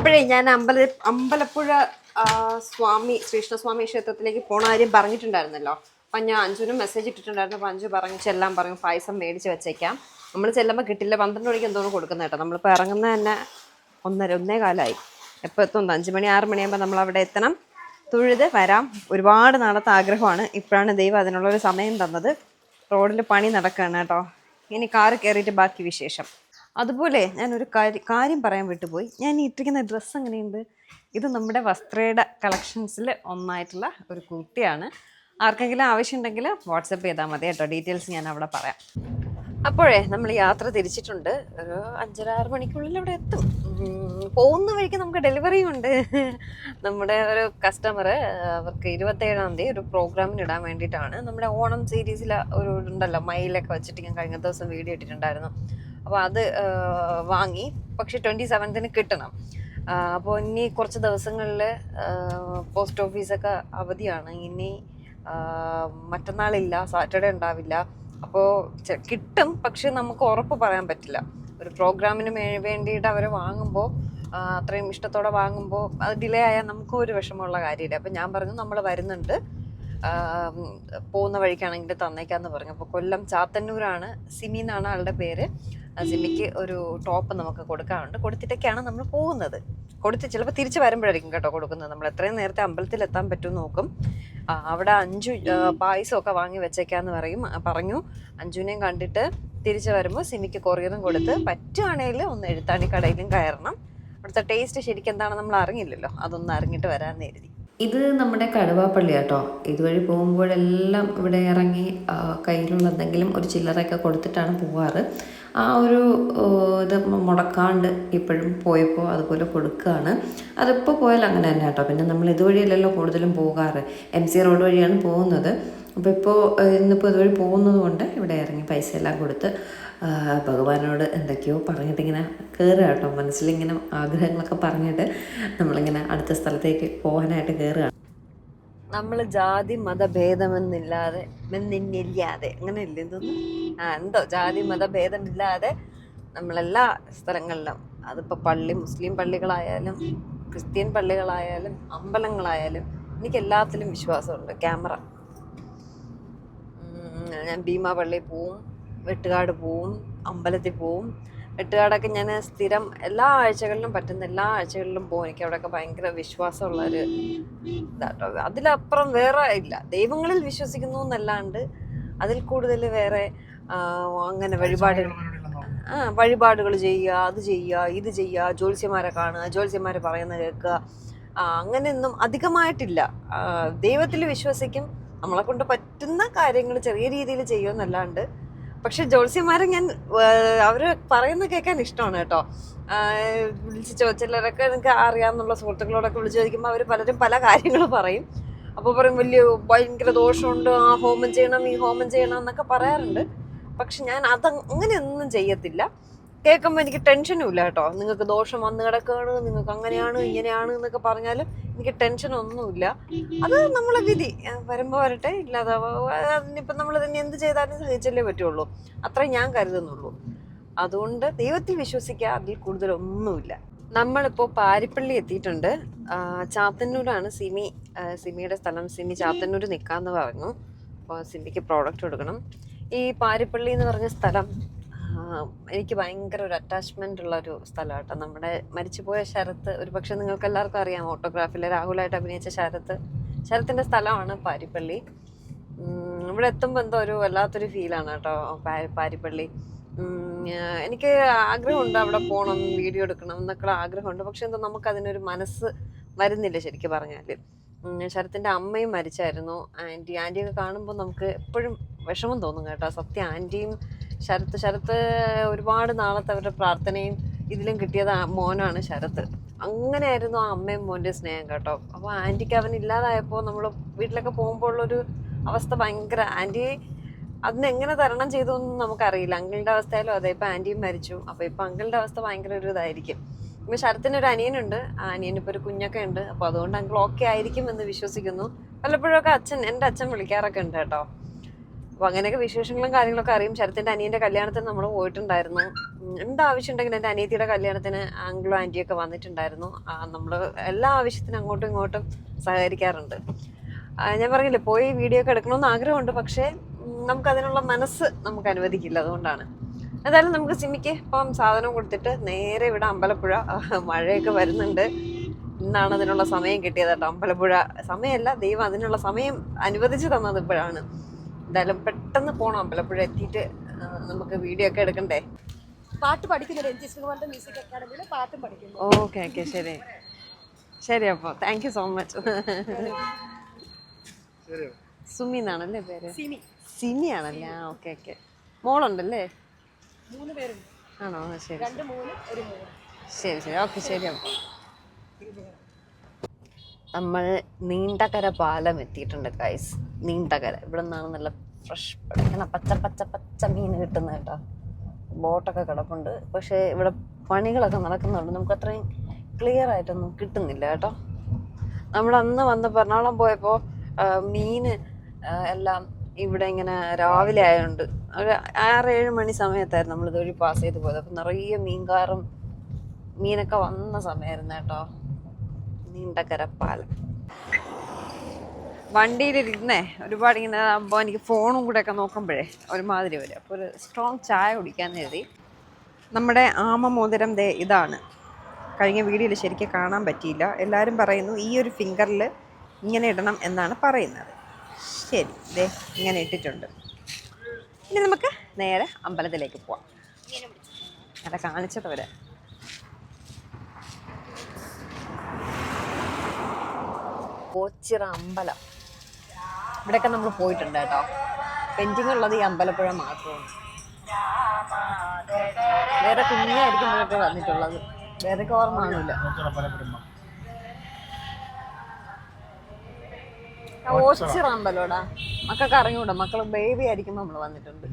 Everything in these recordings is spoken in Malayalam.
അപ്പോഴേ ഞാൻ അമ്പലപ്പുഴ സ്വാമി ശ്രീകൃഷ്ണസ്വാമി ക്ഷേത്രത്തിലേക്ക് പോണ കാര്യം പറഞ്ഞിട്ടുണ്ടായിരുന്നല്ലോ. അപ്പം ഞാൻ അഞ്ജുനും മെസ്സേജ് ഇട്ടിട്ടുണ്ടായിരുന്നു. അപ്പം അഞ്ജു പറഞ്ഞു ചെല്ലാൻ പറഞ്ഞു, പായസം മേടിച്ച് വെച്ചേക്കാം. നമ്മൾ ചെല്ലുമ്പോൾ കിട്ടില്ല, 12 മണിക്ക് എന്തോന്ന് കൊടുക്കുന്ന കേട്ടോ. നമ്മളിപ്പോൾ ഇറങ്ങുന്നത് തന്നെ ഒന്നേ കാലമായി. എപ്പോൾ എത്തുന്നു? 5 മണി 6 മണിയാകുമ്പോൾ നമ്മൾ അവിടെ എത്തണം. തൊഴുത് വരാം. ഒരുപാട് നാളത്തെ ആഗ്രഹമാണ്. ഇപ്പോഴാണ് ദൈവം അതിനുള്ളൊരു സമയം തന്നത്. റോഡിൽ പണി നടക്കുകയാണ് കേട്ടോ. ഇനി കാറ് കയറിയിട്ട് ബാക്കി വിശേഷം. അതുപോലെ ഞാനൊരു കാര്യം പറയാൻ വിട്ടുപോയി. ഞാൻ ഈ ഇട്ടിരിക്കുന്ന ഡ്രസ്സ് എങ്ങനെയുണ്ട്? ഇത് നമ്മുടെ വസ്ത്രയുടെ കളക്ഷൻസിൽ ഒന്നായിട്ടുള്ള ഒരു കുർത്തിയാണ്. ആർക്കെങ്കിലും ആവശ്യമുണ്ടെങ്കിൽ വാട്സപ്പ് ചെയ്താൽ മതി കേട്ടോ. ഡീറ്റെയിൽസ് ഞാൻ അവിടെ പറയാം. അപ്പോഴേ നമ്മൾ യാത്ര തിരിച്ചിട്ടുണ്ട്. ഒരു 5-6 മണിക്കുള്ളിൽ അവിടെ എത്തും. പോകുന്ന വഴിക്ക് നമുക്ക് ഡെലിവറിയും ഉണ്ട്. നമ്മുടെ ഒരു കസ്റ്റമർ അവർക്ക് 27-ാം തീയതി ഒരു പ്രോഗ്രാമിന് ഇടാൻ വേണ്ടിയിട്ടാണ്. നമ്മുടെ ഓണം സീരീസിൽ ഒരു ഉണ്ടല്ലോ, മയിലൊക്കെ വെച്ചിട്ട് ഞാൻ കഴിഞ്ഞ ദിവസം വീഡിയോ ഇട്ടിട്ടുണ്ടായിരുന്നു. അപ്പോൾ അത് വാങ്ങി. പക്ഷെ 27-ന് കിട്ടണം. അപ്പോൾ ഇനി കുറച്ച് ദിവസങ്ങളിൽ പോസ്റ്റ് ഓഫീസൊക്കെ അവധിയാണ്. ഇനി മറ്റന്നാളില്ല, സാറ്റർഡേ ഉണ്ടാവില്ല. അപ്പോൾ കിട്ടും, പക്ഷെ നമുക്ക് ഉറപ്പ് പറയാൻ പറ്റില്ല. ഒരു പ്രോഗ്രാമിന് വേണ്ടിയിട്ട് അവർ വാങ്ങുമ്പോൾ അത്രയും ഇഷ്ടത്തോടെ വാങ്ങുമ്പോൾ അത് ഡിലേ ആയാൽ നമുക്കും ഒരു വിഷമമുള്ള കാര്യമില്ല. അപ്പം ഞാൻ പറഞ്ഞു നമ്മൾ വരുന്നുണ്ട്, പോകുന്ന വഴിക്കാണെങ്കിൽ തന്നേക്കാന്ന് പറഞ്ഞു. അപ്പോൾ കൊല്ലം ചാത്തന്നൂരാണ്. സിമി എന്നാണ് ആളുടെ പേര്. സിമിക്ക് ഒരു ടോപ്പ് നമുക്ക് കൊടുക്കാറുണ്ട്. കൊടുത്തിട്ടൊക്കെയാണ് നമ്മൾ പോകുന്നത്. കൊടുത്ത് ചിലപ്പോൾ തിരിച്ച് വരുമ്പോഴായിരിക്കും കേട്ടോ കൊടുക്കുന്നത്. നമ്മൾ എത്രയും നേരത്തെ അമ്പലത്തിൽ എത്താൻ പറ്റുമെന്ന് നോക്കും. അവിടെ അഞ്ജു പായസമൊക്കെ വാങ്ങി വെച്ചേക്കാന്ന് പറഞ്ഞു. അഞ്ജുവിനെയും കണ്ടിട്ട് തിരിച്ച് വരുമ്പോൾ സിമിക്ക് കൊറിയറും കൊടുത്ത് പറ്റുവാണെങ്കിൽ ഒന്ന് എഴുത്താണിക്കടയിലും കയറണം. അവിടുത്തെ ടേസ്റ്റ് ശരിക്കും എന്താണെന്ന് നമ്മൾ അറിഞ്ഞില്ലല്ലോ. അതൊന്ന് അറിഞ്ഞിട്ട് വരാമെന്ന് കരുതി. ഇത് നമ്മുടെ കടുവാപ്പള്ളി കേട്ടോ. ഇതുവഴി പോകുമ്പോഴെല്ലാം ഇവിടെ ഇറങ്ങി കയ്യിലുള്ള എന്തെങ്കിലും ഒരു ചില്ലറയൊക്കെ കൊടുത്തിട്ടാണ് പോവാറ്. ആ ഒരു ഇത് മുടക്കാണ്ട് ഇപ്പോഴും പോയപ്പോൾ അതുപോലെ കൊടുക്കുകയാണ്. അതിപ്പോൾ പോയാൽ അങ്ങനെ തന്നെ കേട്ടോ. പിന്നെ നമ്മൾ ഇതുവഴിയല്ലല്ലോ കൂടുതലും പോകാറ്, MC റോഡ് വഴിയാണ് പോകുന്നത്. അപ്പോൾ ഇന്നിപ്പോൾ ഇതുവഴി പോകുന്നത് കൊണ്ട് ഇവിടെ ഇറങ്ങി പൈസ എല്ലാം കൊടുത്ത് ഭഗവാനോട് എന്തൊക്കെയോ പറഞ്ഞിട്ടിങ്ങനെ കയറുക കേട്ടോ. മനസ്സിലിങ്ങനെ ആഗ്രഹങ്ങളൊക്കെ പറഞ്ഞിട്ട് നമ്മളിങ്ങനെ അടുത്ത സ്ഥലത്തേക്ക് പോകാനായിട്ട് കയറുകയാണ്. നമ്മൾ ജാതി മതഭേദമെന്നില്ലാതെ അങ്ങനെയല്ലേ എന്തോന്നു, എന്തോ ജാതി മതഭേദമില്ലാതെ നമ്മളെല്ലാ സ്ഥലങ്ങളിലും, അതിപ്പോൾ മുസ്ലിം പള്ളികളായാലും ക്രിസ്ത്യൻ പള്ളികളായാലും അമ്പലങ്ങളായാലും എനിക്ക് എല്ലാത്തിലും വിശ്വാസമുണ്ട്. ക്യാമറ, ഞാൻ ഭീമാ പള്ളിയിൽ പോവും, വെട്ടുകാട് പോവും, അമ്പലത്തിൽ പോവും. വെട്ടുകാടൊക്കെ ഞാൻ സ്ഥിരം എല്ലാ ആഴ്ചകളിലും പറ്റുന്ന എല്ലാ ആഴ്ചകളിലും പോകും. എനിക്ക് അവിടെയൊക്കെ ഭയങ്കര വിശ്വാസമുള്ളൊരു ഇതാട്ടോ. അതിലപ്പുറം വേറെ ഇല്ല. ദൈവങ്ങളിൽ വിശ്വസിക്കുന്നു എന്നല്ലാണ്ട് അതിൽ കൂടുതൽ വേറെ അങ്ങനെ വഴിപാടുകൾ ചെയ്യുക, അത് ചെയ്യുക, ഇത് ചെയ്യുക, ജ്യോത്സ്യന്മാരെ കാണുക, ജ്യോത്സ്യന്മാരെ പറയുന്നത് കേൾക്കുക, അങ്ങനെയൊന്നും അധികമായിട്ടില്ല. ദൈവത്തിൽ വിശ്വസിക്കും. നമ്മളെ കൊണ്ട് പറ്റുന്ന കാര്യങ്ങൾ ചെറിയ രീതിയിൽ ചെയ്യുമെന്നല്ലാണ്ട്. പക്ഷെ ജ്യോത്സ്യന്മാരെ ഞാൻ അവർ പറയുന്ന കേൾക്കാൻ ഇഷ്ടമാണ് കേട്ടോ. വിളിച്ച് ചിലരൊക്കെ എനിക്ക് അറിയാമെന്നുള്ള സുഹൃത്തുക്കളോടൊക്കെ വിളിച്ച് ചോദിക്കുമ്പോൾ അവർ പലരും പല കാര്യങ്ങൾ പറയും. അപ്പോൾ പറയും വലിയ ഭയങ്കര ദോഷമുണ്ട്, ആ ഹോമം ചെയ്യണം, ഈ ഹോമം ചെയ്യണം എന്നൊക്കെ പറയാറുണ്ട്. പക്ഷെ ഞാൻ അങ്ങനെയൊന്നും ചെയ്യത്തില്ല. കേൾക്കുമ്പോൾ എനിക്ക് ടെൻഷനും ഇല്ല കേട്ടോ. നിങ്ങൾക്ക് ദോഷം വന്ന് കിടക്കുകയാണ്, നിങ്ങൾക്ക് അങ്ങനെയാണ് ഇങ്ങനെയാണ് എന്നൊക്കെ പറഞ്ഞാലും എനിക്ക് ടെൻഷനൊന്നുമില്ല. അത് നമ്മളെ വിധി വരുമ്പോൾ വരട്ടെ, ഇല്ലാതെ അതിനിപ്പം നമ്മൾ തന്നെ എന്ത് ചെയ്താലും സഹിച്ചല്ലേ പറ്റുള്ളൂ. അത്രേ ഞാൻ കരുതുന്നുള്ളൂ. അതുകൊണ്ട് ദൈവത്തിൽ വിശ്വസിക്കുക, അതിൽ കൂടുതലൊന്നുമില്ല. നമ്മളിപ്പോൾ പാരിപ്പള്ളി എത്തിയിട്ടുണ്ട്. ചാത്തന്നൂരാണ് സിമിയുടെ സ്ഥലം. സിമി ചാത്തന്നൂർ നിൽക്കാമെന്ന് പറഞ്ഞു. അപ്പോൾ സിമിക്ക് പ്രോഡക്റ്റ് കൊടുക്കണം. ഈ പാരിപ്പള്ളി എന്ന് പറഞ്ഞ സ്ഥലം എനിക്ക് ഭയങ്കര ഒരു അറ്റാച്ച്മെൻ്റ് ഉള്ളൊരു സ്ഥലമാണ് കേട്ടോ. നമ്മുടെ മരിച്ചുപോയ ശരത്ത്, ഒരു പക്ഷേ നിങ്ങൾക്ക് എല്ലാവർക്കും അറിയാം, ഓട്ടോഗ്രാഫിൽ രാഹുലായിട്ട് അഭിനയിച്ച ശരത്തിൻ്റെ സ്ഥലമാണ് പാരിപ്പള്ളി. ഇവിടെ എത്തുമ്പോൾ എന്തോ ഒരു വല്ലാത്തൊരു ഫീലാണ് കേട്ടോ പാരിപ്പള്ളി. എനിക്ക് ആഗ്രഹമുണ്ട് അവിടെ പോകണം, വീഡിയോ എടുക്കണം എന്നൊക്കെ ആഗ്രഹമുണ്ട്. പക്ഷെ എന്തോ നമുക്കതിനൊരു മനസ്സ് വരുന്നില്ല ശരിക്കും പറഞ്ഞാൽ. ശരത്തിൻ്റെ അമ്മയും മരിച്ചായിരുന്നു. ആൻറ്റിയൊക്കെ കാണുമ്പോൾ നമുക്ക് എപ്പോഴും വിഷമം തോന്നും കേട്ടോ. സത്യം, ആൻറ്റിയും ശരത്ത് ഒരുപാട് നാളത്തെ അവരുടെ പ്രാർത്ഥനയും ഇതിലും കിട്ടിയത് മോനാണ് ശരത്ത്. അങ്ങനെയായിരുന്നു ആ അമ്മയും മോൻ്റെ സ്നേഹം കേട്ടോ. അപ്പോൾ ആൻറ്റിക്ക് അവനില്ലാതായപ്പോൾ നമ്മൾ വീട്ടിലൊക്കെ പോകുമ്പോൾ ഉള്ളൊരു അവസ്ഥ ഭയങ്കര, ആൻറ്റി അതിനെങ്ങനെ തരണം ചെയ്തു എന്നും നമുക്കറിയില്ല. അങ്കിളുടെ അവസ്ഥയിലും അതെ. ഇപ്പം ആൻറ്റിയും മരിച്ചു. അപ്പോൾ ഇപ്പം അങ്കിളുടെ അവസ്ഥ ഭയങ്കര ഒരു ഇതായിരിക്കും. ഇപ്പം ശരത്തിനൊരു അനിയനുണ്ട്. ആ അനിയനിപ്പോൾ ഒരു കുഞ്ഞൊക്കെ ഉണ്ട്. അപ്പോൾ അതുകൊണ്ട് അങ്കിൾ ഓക്കെ ആയിരിക്കും എന്ന് വിശ്വസിക്കുന്നു. വല്ലപ്പോഴൊക്കെ എൻ്റെ അച്ഛൻ വിളിക്കാറൊക്കെ ഉണ്ട് കേട്ടോ. അപ്പോൾ അങ്ങനെയൊക്കെ വിശേഷങ്ങളും കാര്യങ്ങളൊക്കെ അറിയും. ശരത്തിൻ്റെ അനിയൻ്റെ കല്യാണത്തിന് നമ്മൾ പോയിട്ടുണ്ടായിരുന്നു. എന്താവശ്യം ഉണ്ടെങ്കിലും എൻ്റെ അനിയത്തിയുടെ കല്യാണത്തിന് ആംഗ്ലോ ആൻറ്റിയൊക്കെ വന്നിട്ടുണ്ടായിരുന്നു. നമ്മൾ എല്ലാ ആവശ്യത്തിനും അങ്ങോട്ടും ഇങ്ങോട്ടും സഹകരിക്കാറുണ്ട്. ഞാൻ പറഞ്ഞില്ലേ, പോയി വീഡിയോ ഒക്കെ എടുക്കണമെന്ന് ആഗ്രഹമുണ്ട്, പക്ഷേ നമുക്കതിനുള്ള മനസ്സ് നമുക്ക് അനുവദിക്കില്ല. അതുകൊണ്ടാണ്. എന്തായാലും നമുക്ക് സിമിക്ക് ഇപ്പം സാധനം കൊടുത്തിട്ട് നേരെ ഇവിടെ അമ്പലപ്പുഴ. മഴയൊക്കെ വരുന്നുണ്ട്. ഇന്നാണ് അതിനുള്ള സമയം കിട്ടിയത് കേട്ടോ. അമ്പലപ്പുഴ സമയമല്ല, ദൈവം അതിനുള്ള സമയം അനുവദിച്ചു തന്നത് ഇപ്പോഴാണ്. എന്തായാലും പെട്ടെന്ന് പോകണം അമ്പലപ്പുഴ. എത്തിയിട്ട് നമുക്ക് വീഡിയോ ഒക്കെ എടുക്കണ്ടേ. പാട്ട് പഠിക്കുന്നുണ്ട്, എൻ ജി ശ്രീകുമാറിന്റെ മ്യൂസിക് അക്കാഡമിയിൽ പാട്ടും പഠിക്കുന്നു. ഓക്കെ ഓക്കെ, ശരി ശരി. അപ്പോൾ thank you so much. Sumi എന്നാണല്ലേ പേര്? സിമി ആണല്ലേ? Okay okay. മോളുണ്ടല്ലേ? 3 പേരുണ്ട്. ആണോ? ശരി 2 മോന് 1 മോള്. ശരി ശരി. ഓക്കെ, ശരി. അപ്പോൾ നമ്മൾ നീണ്ടകര പാലം എത്തിയിട്ടുണ്ട് ഗൈസ്. നീണ്ടകര ഇവിടെ നിന്നാണ് നല്ല ഫ്രഷ് പച്ച പച്ച പച്ച മീൻ കിട്ടുന്നത് കേട്ടോ. ബോട്ടൊക്കെ കിടപ്പുണ്ട്, പക്ഷേ ഇവിടെ പണികളൊക്കെ നടക്കുന്നുണ്ട്. നമുക്ക് അത്രയും ക്ലിയർ ആയിട്ടൊന്നും കിട്ടുന്നില്ല കേട്ടോ. നമ്മൾ അന്ന് വന്നപ്പോൾ എറണാകുളം പോയപ്പോൾ മീൻ എല്ലാം ഇവിടെ ഇങ്ങനെ രാവിലെ ആയതുകൊണ്ട് ഒരു 6-7 മണി സമയത്തായിരുന്നു നമ്മൾ ഇതുവഴി പാസ് ചെയ്ത് പോയത്. അപ്പം നിറയെ മീൻകാറും മീനൊക്കെ വന്ന സമയമായിരുന്നു കേട്ടോ. നീണ്ടകര പാലം. വണ്ടിയിലിരുന്നേ ഒരുപാട് ഇങ്ങനെ ആകുമ്പോൾ എനിക്ക് ഫോണും കൂടെ ഒക്കെ നോക്കുമ്പോഴേ ഒരുമാതിരി വരും. അപ്പോൾ ഒരു സ്ട്രോങ് ചായ കുടിക്കാമെന്ന് കരുതി. നമ്മുടെ ആമമോതിരം ദേ ഇതാണ്. കഴിഞ്ഞ വീഡിയോയിൽ ശരിക്കും കാണാൻ പറ്റിയില്ല. എല്ലാവരും പറയുന്നു ഈ ഒരു ഫിംഗറിൽ ഇങ്ങനെ ഇടണം എന്നാണ് പറയുന്നത്. ശരി, ദേ ഇങ്ങനെ ഇട്ടിട്ടുണ്ട്. ഇനി നമുക്ക് നേരെ അമ്പലത്തിലേക്ക് പോവാം. അവിടെ കാണിച്ചത് വരെ. ഓച്ചിറ അമ്പലം, ഇവിടെയൊക്കെ നമ്മൾ പോയിട്ടുണ്ട് കേട്ടോ. പെൻഡിങ് ഉള്ളത് ഈ അമ്പലപ്പുഴ മാത്രമാണ്. വേറെ കുഞ്ഞായിരിക്കുമ്പോഴൊക്കെ വന്നിട്ടുള്ളത്, വേറെ ഓർമ്മ കാണില്ല. ഓച്ചിറ അമ്പലോടാ മക്കൾക്ക് അറിഞ്ഞൂടാ. മക്കൾ ബേബി ആയിരിക്കുമ്പോൾ നമ്മൾ വന്നിട്ടുണ്ട്.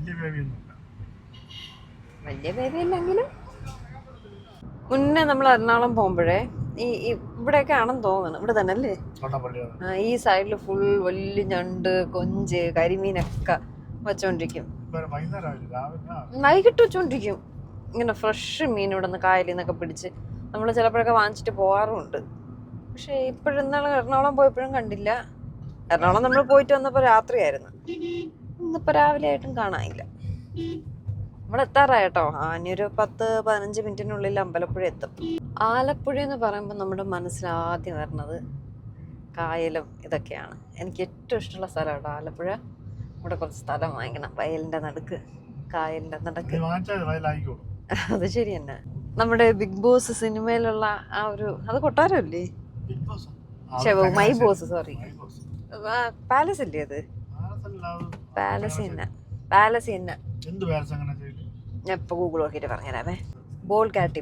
വലിയ ബേബി അല്ലെങ്കിലും മുന്നേ നമ്മൾ എറണാകുളം പോകുമ്പോഴേ ഇവിടെയൊക്കെ ആണെന്ന് തോന്നുന്നു. ഇവിടെ തന്നെ അല്ലേ? ഈ സൈഡിൽ ഫുൾ വലിയ ഞണ്ട്, കൊഞ്ച്, കരിമീനൊക്കെ വെച്ചോണ്ടിരിക്കും. വൈകിട്ട് വെച്ചോണ്ടിരിക്കും ഇങ്ങനെ ഫ്രഷ് മീൻ ഇവിടെ നിന്ന് കായലിൽ നിന്നൊക്കെ പിടിച്ച് നമ്മൾ ചിലപ്പോഴൊക്കെ വാങ്ങിച്ചിട്ട് പോകാറുമുണ്ട്. പക്ഷെ ഇപ്പോഴെന്നാളും എറണാകുളം പോയപ്പോഴും കണ്ടില്ല. എറണാകുളം നമ്മൾ പോയിട്ട് വന്നപ്പോൾ രാത്രിയായിരുന്നു. ഇന്നിപ്പോൾ രാവിലെ ആയിട്ടും കാണാനില്ല. ഇവിടെ എത്താറായിട്ടോ. ഇനിയൊരു 10-15 മിനിറ്റിനുള്ളിൽ അമ്പലപ്പുഴ എത്തും. ആലപ്പുഴ എന്ന് പറയുമ്പോൾ നമ്മുടെ മനസ്സിൽ ആദ്യം വരുന്നത് കായലും ഇതൊക്കെയാണ്. എനിക്ക് ഏറ്റവും ഇഷ്ടമുള്ള സ്ഥലമാണ് ആലപ്പുഴ. ഇവിടെ കുറച്ച് സ്ഥലം വാങ്ങിക്കണം, വയലിൻ്റെ നടുക്ക്, കായലിൻ്റെ നടുക്ക്. അത് ശരി തന്നെ. നമ്മുടെ ബിഗ് ബോസ് സിനിമയിലുള്ള ആ ഒരു അത് കൊട്ടാരമല്ലേ? മൈ ബോസ്, സോറി, പാലസ് അല്ലേ അത്? പാലസ് തന്നെ, പാലസ് തന്നെ. ഞാൻ ഇപ്പൊ ഗൂഗിൾ നോക്കിയിട്ട് പറഞ്ഞുതരാമേ. ബോൾഗാട്ടി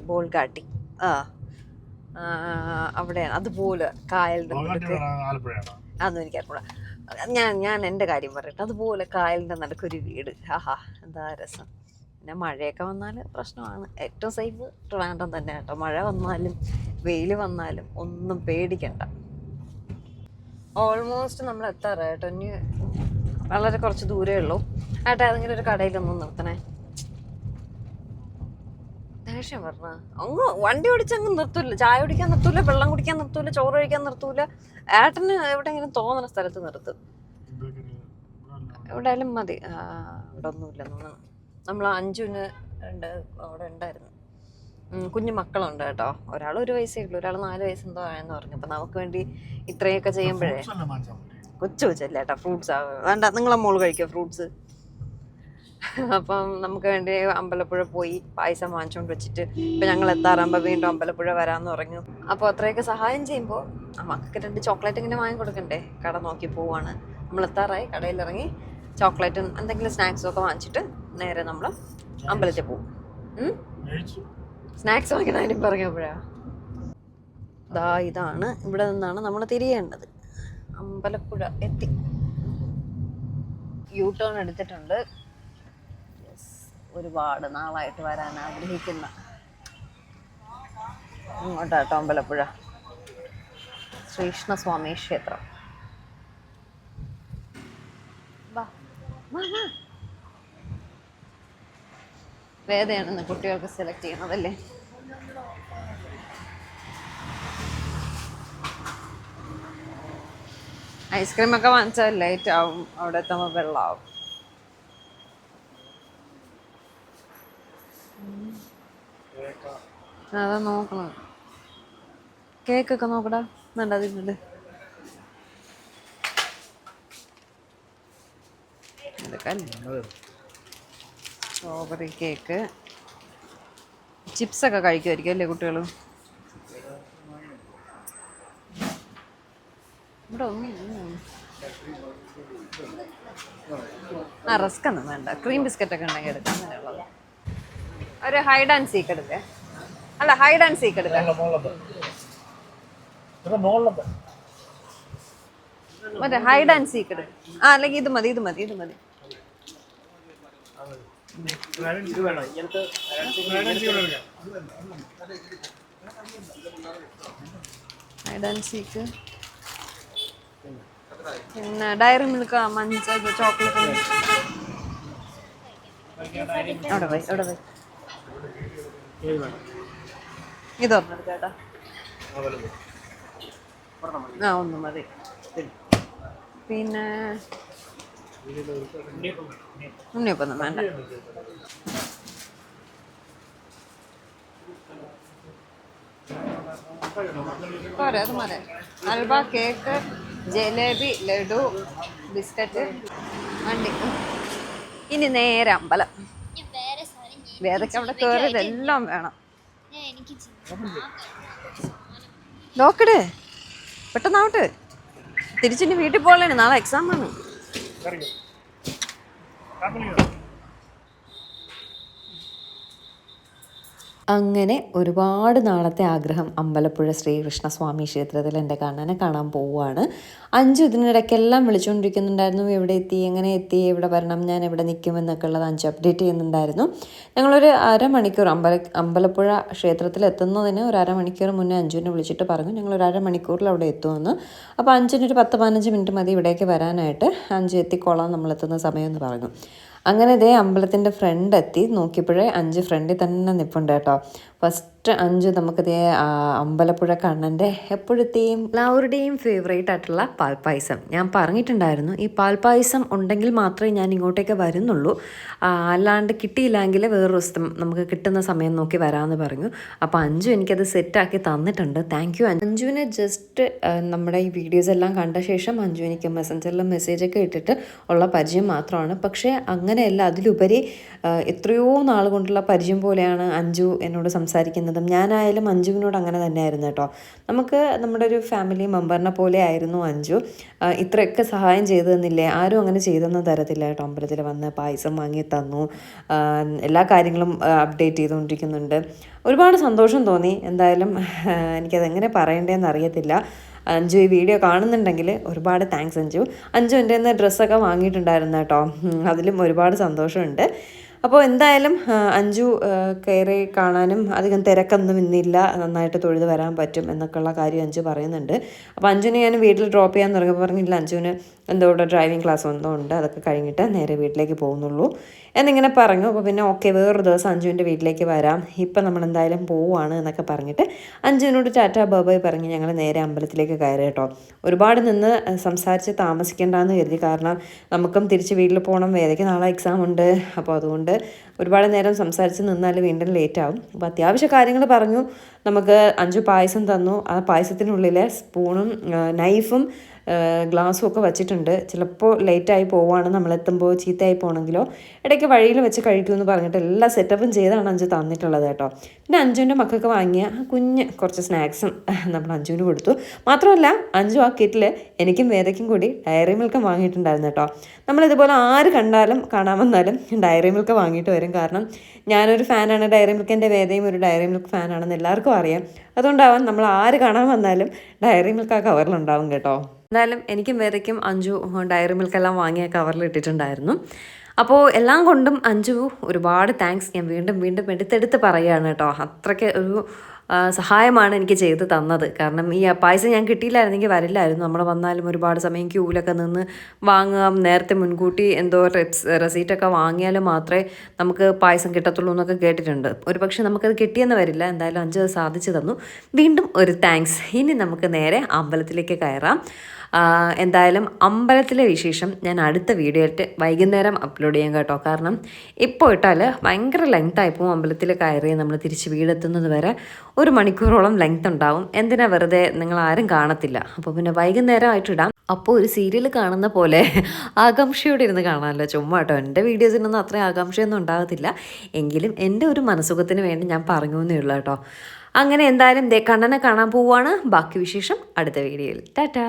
അവിടെയാണ്. അതുപോലെ കായലിൻ്റെ നടുക്ക്. അതൊന്നും എനിക്കറിഞ്ഞൂടാ. ഞാൻ എൻ്റെ കാര്യം പറയട്ടെ. അതുപോലെ കായലിൻ്റെ നടുക്കൊരു വീട്. ആഹാ, എന്താ രസം. പിന്നെ മഴയൊക്കെ വന്നാൽ പ്രശ്നമാണ്. ഏറ്റവും സേഫ് ട്രിവാൻഡ്രം തന്നെ കേട്ടോ. മഴ വന്നാലും വെയിൽ വന്നാലും ഒന്നും പേടിക്കണ്ട. ഓൾമോസ്റ്റ് നമ്മൾ എത്താറായി കേട്ടോ. ഇനി വളരെ കുറച്ച് ദൂരമേ ഉള്ളൂ. ഏട്ടാ ഏതെങ്കിലും ഒരു കടയിലൊന്നും നിർത്തണേ. ദേഷ്യം പറഞ്ഞ അങ്ങ് വണ്ടി ഓടിച്ചങ്ങ് നിർത്തൂല. ചായ കുടിക്കാൻ നിർത്തൂല, വെള്ളം കുടിക്കാൻ നിർത്തൂല, ചോറ് കഴിക്കാൻ നിർത്തൂല. ഏട്ടന് എവിടെയെങ്കിലും തോന്നുന്ന സ്ഥലത്ത് നിർത്തും. എവിടെയായാലും മതി. ഇവിടെ ഒന്നുമില്ല തോന്നുന്നു. നമ്മൾ 5-ന് അവിടെ ഉണ്ടായിരുന്നു. കുഞ്ഞു മക്കളുണ്ട് കേട്ടോ. ഒരാൾ 1 വയസ്സേ ഉള്ളൂ, ഒരാൾ 4 വയസ്സെന്തോ ആയെന്ന് പറഞ്ഞു. അപ്പം നമുക്ക് വേണ്ടി ഇത്രയൊക്കെ ചെയ്യുമ്പോഴേ കൊച്ചു കൊച്ചല്ലേ ഏട്ടാ. ഫ്രൂട്ട്സ് വേണ്ട, നിങ്ങളെ മോള് കഴിക്കുക ഫ്രൂട്ട്സ്. അപ്പം നമുക്ക് വേണ്ടി അമ്പലപ്പുഴ പോയി പായസം വാങ്ങിച്ചുകൊണ്ട് വെച്ചിട്ട് ഇപ്പം ഞങ്ങൾ എത്താറാകുമ്പോൾ വീണ്ടും അമ്പലപ്പുഴ വരാമെന്ന് പറഞ്ഞു. അപ്പോൾ അത്രയൊക്കെ സഹായം ചെയ്യുമ്പോൾ മക്കൾക്ക് 2 ചോക്ലേറ്റ് ഇങ്ങനെ വാങ്ങി കൊടുക്കണ്ടേ. കട നോക്കി പോവാണ്. നമ്മൾ എത്താറായി. കടയിലിറങ്ങി ചോക്ലേറ്റും എന്തെങ്കിലും സ്നാക്സും ഒക്കെ വാങ്ങിച്ചിട്ട് നേരെ നമ്മൾ അമ്പലത്തിൽ പോകും. സ്നാക്സ് വാങ്ങിക്കണതിനും പറഞ്ഞപ്പോഴാ ഇതാണ്. ഇവിടെ നിന്നാണ് നമ്മൾ തിരിയേണ്ടത്. അമ്പലപ്പുഴ എത്തി. യു-ടേൺ എടുത്തിട്ടുണ്ട്. ഒരുപാട് നാളായിട്ട് വരാൻ ആഗ്രഹിക്കുന്ന ഇങ്ങോട്ടാട്ടോ അമ്പലപ്പുഴ ശ്രീകൃഷ്ണസ്വാമി ക്ഷേത്രം. വേദയാണെന്ന് കുട്ടികൾക്ക് സെലക്ട് ചെയ്യുന്നതല്ലേ. ഐസ്ക്രീം ഒക്കെ വാങ്ങിച്ചാൽ ലേറ്റ് ആവും, അവിടെ എത്തുമ്പോൾ വെള്ളമാവും. അതാ നോക്കണം. കേക്കൊക്കെ നോക്കടാ, വേണ്ട അതിനുണ്ട്. Strawberry cake. ചിപ്സൊക്കെ കഴിക്കുമായിരിക്കും അല്ലേ കുട്ടികൾ? ഇവിടെ ഒന്നും റസ്ക് ഒന്നും വേണ്ട. ക്രീം ബിസ്ക്കറ്റ് ഒക്കെ ഉണ്ടെങ്കിൽ എടുക്കാം. അങ്ങനെയുള്ളത് ഒരു ഹൈഡ് ആൻഡ് സീക്ക് എടുക്കേ. അല്ല, ഹൈഡ് ആൻഡ് സീക്ക് എടുക്കാം. മറ്റേ ഹൈഡ് ആൻഡ് സീക്ക് എടുക്കും. അല്ലെങ്കിൽ ഇത് മതി, ഇത് മതി, ഇത് മതി. Hide and seek. പിന്നെ ഡയറി മിൽക്ക്, മഞ്ച, ചോക്ലേറ്റ്. അവിടെ പോയി, അവിടെ പോയി. ഇതൊന്നും ചേട്ടാ. ഒന്നും മതി. പിന്നെ ഉണ്ണിയപ്പൊന്നും വേണ്ട. പോരെ, അത് മതി. ഹൽവ, കേക്ക്, ജിലേബി, ലഡു, ബിസ്ക്കറ്റ്, വണ്ടി. ഇനി നേരെ അമ്പലം. വേദയ്ക്ക് അവിടെ കയറിയതെല്ലാം വേണം. നോക്കട്, പെട്ടെന്നാവട്ടെ. തിരിച്ചിനി വീട്ടിൽ പോകലാണ്, നാളെ എക്സാം ആണ്. അങ്ങനെ ഒരുപാട് നാളത്തെ ആഗ്രഹം അമ്പലപ്പുഴ ശ്രീകൃഷ്ണസ്വാമി ക്ഷേത്രത്തിൽ എൻ്റെ കണ്ണനെ കാണാൻ പോവുകയാണ്. അഞ്ചു ഇതിനിടയ്ക്കെല്ലാം വിളിച്ചുകൊണ്ടിരിക്കുന്നുണ്ടായിരുന്നു, എവിടെ എത്തി, എങ്ങനെ എത്തി, എവിടെ വരണം, ഞാൻ എവിടെ നിൽക്കുമെന്നൊക്കെ ഉള്ളത് അഞ്ചു അപ്ഡേറ്റ് ചെയ്യുന്നുണ്ടായിരുന്നു. ഞങ്ങളൊരു അരമണിക്കൂർ അമ്പലപ്പുഴ ക്ഷേത്രത്തിൽ എത്തുന്നതിന് ഒരു അരമണിക്കൂർ മുന്നേ അഞ്ചുവിനെ വിളിച്ചിട്ട് പറഞ്ഞു ഞങ്ങളൊരു അരമണിക്കൂറിൽ അവിടെ എത്തുമെന്ന്. അപ്പോൾ അഞ്ചിനൊരു 10-15 മിനിറ്റ് മതി ഇവിടേക്ക് വരാനായിട്ട്. അഞ്ച് എത്തിക്കോളാം നമ്മളെത്തുന്ന സമയമെന്ന് പറഞ്ഞു. അങ്ങനെ ഇതേ അമ്പലത്തിൻ്റെ ഫ്രണ്ട് എത്തി നോക്കിയപ്പോഴേ അഞ്ച് ഫ്രണ്ടിൽ തന്നെ നിൽപ്പുണ്ട് കേട്ടോ. ഫസ്റ്റ് അഞ്ച് നമുക്കിതേ അമ്പലപ്പുഴ കണ്ണൻ്റെ എപ്പോഴത്തെയും എല്ലാവരുടെയും ഫേവറേറ്റ് ആയിട്ടുള്ള പാൽപ്പായസം. ഞാൻ പറഞ്ഞിട്ടുണ്ടായിരുന്നു ഈ പാൽപ്പായസം ഉണ്ടെങ്കിൽ മാത്രമേ ഞാൻ ഇങ്ങോട്ടേക്ക് വരുന്നുള്ളൂ, അല്ലാണ്ട് കിട്ടിയില്ലെങ്കിൽ വേറൊരു ദിവസം നമുക്ക് കിട്ടുന്ന സമയം നോക്കി വരാമെന്ന് പറഞ്ഞു. അപ്പോൾ അഞ്ചു എനിക്കത് സെറ്റാക്കി തന്നിട്ടുണ്ട്. Thank you. അഞ്ചുവിനെ ജസ്റ്റ് നമ്മുടെ ഈ വീഡിയോസ് എല്ലാം കണ്ട ശേഷം അഞ്ചു എനിക്ക് മെസ്സഞ്ചറിൽ മെസ്സേജൊക്കെ ഇട്ടിട്ട് ഉള്ള പരിചയം മാത്രമാണ്. പക്ഷേ അങ്ങനെയല്ല, അതിലുപരി എത്രയോ നാൾ കൊണ്ടുള്ള പരിചയം പോലെയാണ് അഞ്ചു എന്നോട് സംസാരിക്കുന്നതും. ഞാനായാലും അഞ്ജുവിനോട് അങ്ങനെ തന്നെയായിരുന്നു കേട്ടോ. നമുക്ക് നമ്മുടെ ഒരു ഫാമിലി മെമ്പറിനെ പോലെ ആയിരുന്നു അഞ്ജു. ഇത്രയൊക്കെ സഹായം ചെയ്തു തന്നില്ലേ, ആരും അങ്ങനെ ചെയ്തെന്ന് തരത്തില്ല കേട്ടോ. അമ്പലത്തിൽ വന്ന് പായസം വാങ്ങി തന്നു, എല്ലാ കാര്യങ്ങളും അപ്ഡേറ്റ് ചെയ്തുകൊണ്ടിരിക്കുന്നുണ്ട്. ഒരുപാട് സന്തോഷം തോന്നി. എന്തായാലും എനിക്കതെങ്ങനെ പറയേണ്ടതെന്ന് അറിയത്തില്ല. അഞ്ചു ഈ വീഡിയോ കാണുന്നുണ്ടെങ്കിൽ ഒരുപാട് താങ്ക്സ് അഞ്ചു. അഞ്ചു എൻ്റെ നിന്ന് ഡ്രസ്സൊക്കെ വാങ്ങിയിട്ടുണ്ടായിരുന്നു കേട്ടോ, അതിലും ഒരുപാട് സന്തോഷമുണ്ട്. അപ്പോൾ എന്തായാലും അഞ്ചു കയറി കാണാനും അധികം തിരക്കൊന്നും ഇന്നില്ല, നന്നായിട്ട് തൊഴുത് വരാൻ പറ്റും എന്നൊക്കെയുള്ള കാര്യം അഞ്ചു പറയുന്നുണ്ട്. അപ്പോൾ അഞ്ചുവിനെ ഞാൻ വീട്ടിൽ ഡ്രോപ്പ് ചെയ്യാൻ തുടങ്ങിയപ്പോൾ പറഞ്ഞില്ല, അഞ്ചുവിന് എന്തോ ഇവിടെ ഡ്രൈവിംഗ് ക്ലാസ് എന്തോ ഉണ്ട്, അതൊക്കെ കഴിഞ്ഞിട്ട് നേരെ വീട്ടിലേക്ക് പോകുന്നുള്ളൂ എന്നിങ്ങനെ പറഞ്ഞു. അപ്പോൾ പിന്നെ ഓക്കെ, വേറൊരു ദിവസം അഞ്ചുവിൻ്റെ വീട്ടിലേക്ക് വരാം, ഇപ്പം നമ്മളെന്തായാലും പോവുകയാണ് എന്നൊക്കെ പറഞ്ഞിട്ട് അഞ്ചുവിനോട് ടാറ്റാ ബൈ പറഞ്ഞ് ഞങ്ങൾ നേരെ അമ്പലത്തിലേക്ക് കയറി കേട്ടോ. ഒരുപാട് നിന്ന് സംസാരിച്ച് താമസിക്കേണ്ടെന്ന് കരുതി, കാരണം നമുക്കും തിരിച്ച് വീട്ടിൽ പോകണം, വേദയ്ക്ക് നാളെ എക്സാം ഉണ്ട്. അപ്പോൾ അതുകൊണ്ട് ഒരുപാട് നേരം സംസാരിച്ച് നിന്നാൽ വീണ്ടും ലേറ്റ് ആവും. അപ്പോൾ അത്യാവശ്യ കാര്യങ്ങൾ പറഞ്ഞു. നമുക്ക് അഞ്ചു പായസം തന്നു. ആ പായസത്തിനുള്ളിൽ സ്പൂണും നൈഫും ഗ്ലാസ്സും ഒക്കെ വച്ചിട്ടുണ്ട്. ചിലപ്പോൾ ലേറ്റായി പോവുകയാണ്, നമ്മളെത്തുമ്പോൾ ചീത്തയായി പോകണമെങ്കിലോ ഇടയ്ക്ക് വഴിയിൽ വെച്ച് കഴിക്കുമെന്ന് പറഞ്ഞിട്ട് എല്ലാ സെറ്റപ്പും ചെയ്താണ് അഞ്ചു തന്നിട്ടുള്ളത് കേട്ടോ. പിന്നെ അഞ്ചുവിൻ്റെ മക്കൾക്ക് വാങ്ങിയ കുഞ്ഞ് കുറച്ച് സ്നാക്സും നമ്മൾ അഞ്ചുവിന് കൊടുത്തു. മാത്രമല്ല അഞ്ചു ആ കിറ്റിൽ എനിക്കും വേദയ്ക്കും കൂടി ഡയറി മിൽക്ക് വാങ്ങിയിട്ടുണ്ടായിരുന്നു കേട്ടോ. നമ്മളിതുപോലെ ആര് കണ്ടാലും കാണാൻ വന്നാലും ഡയറി മിൽക്ക് വാങ്ങിയിട്ട് വരും. കാരണം ഞാനൊരു ഫാനാണ് ഡയറി മിൽക്കിൻ്റെ, വേദയും ഒരു ഡയറി മിൽക്ക് ഫാനാണെന്ന് എല്ലാവർക്കും അറിയാം. അതുകൊണ്ടാവാൻ നമ്മൾ ആര് കാണാൻ വന്നാലും ഡയറി മിൽക്ക് ആ കവറിലുണ്ടാവും കേട്ടോ. എന്തായാലും എനിക്കും വേദയ്ക്കും അഞ്ചു ഡയറി മിൽക്കെല്ലാം വാങ്ങിയ കവറിൽ ഇട്ടിട്ടുണ്ടായിരുന്നു. അപ്പോൾ എല്ലാം കൊണ്ടും അഞ്ചു ഒരുപാട് താങ്ക്സ് ഞാൻ വീണ്ടും വീണ്ടും എടുത്തെടുത്ത് പറയുകയാണ് കേട്ടോ. അത്രയ്ക്ക് ഒരു സഹായമാണ് എനിക്ക് ചെയ്ത് തന്നത്. കാരണം ഈ പായസം ഞാൻ കിട്ടിയില്ലായിരുന്നെങ്കിൽ വരില്ലായിരുന്നു. നമ്മൾ വന്നാലും ഒരുപാട് സമയം ക്യൂവിലൊക്കെ നിന്ന് വാങ്ങാം, നേരത്തെ മുൻകൂട്ടി എന്തോ റെസീറ്റൊക്കെ വാങ്ങിയാൽ മാത്രമേ നമുക്ക് പായസം കിട്ടത്തുള്ളൂ എന്നൊക്കെ കേട്ടിട്ടുണ്ട്. ഒരു പക്ഷേ നമുക്കത് കിട്ടിയെന്ന് വരില്ല. എന്തായാലും 5 സാധിച്ചു തന്നു. വീണ്ടും ഒരു താങ്ക്സ്. ഇനി നമുക്ക് നേരെ അമ്പലത്തിലേക്ക് കയറാം. എന്തായാലും അമ്പലത്തിലെ വിശേഷം ഞാൻ അടുത്ത വീഡിയോയിട്ട് വൈകുന്നേരം അപ്ലോഡ് ചെയ്യാം കേട്ടോ. കാരണം ഇപ്പോൾ ഇട്ടാൽ ഭയങ്കര ലെങ്ത്തായി പോകും. അമ്പലത്തിൽ കയറി നമ്മൾ തിരിച്ച് വീടെത്തുന്നത് വരെ 1 മണിക്കൂറോളം ലെങ്ത് ഉണ്ടാവും. എന്തിനാ വെറുതെ, നിങ്ങൾ ആരും കാണത്തില്ല. അപ്പോൾ പിന്നെ വൈകുന്നേരമായിട്ടിടാം. അപ്പോൾ ഒരു സീരിയൽ കാണുന്ന പോലെ ആകാംക്ഷയോടെ ഇരുന്ന് കാണാമല്ലോ. ചുമ്മാ കേട്ടോ, എൻ്റെ വീഡിയോസിനൊന്നും അത്രയും ആകാംക്ഷയൊന്നും ഉണ്ടാകത്തില്ല. എങ്കിലും എൻ്റെ ഒരു മനസുഖത്തിന് വേണ്ടി ഞാൻ പറഞ്ഞു എന്നേ ഉള്ളൂ കേട്ടോ. അങ്ങനെ എന്തായാലും കണ്ണനെ കാണാൻ പോവുകയാണ്. ബാക്കി വിശേഷം അടുത്ത വീഡിയോയിൽ. ടാറ്റാ.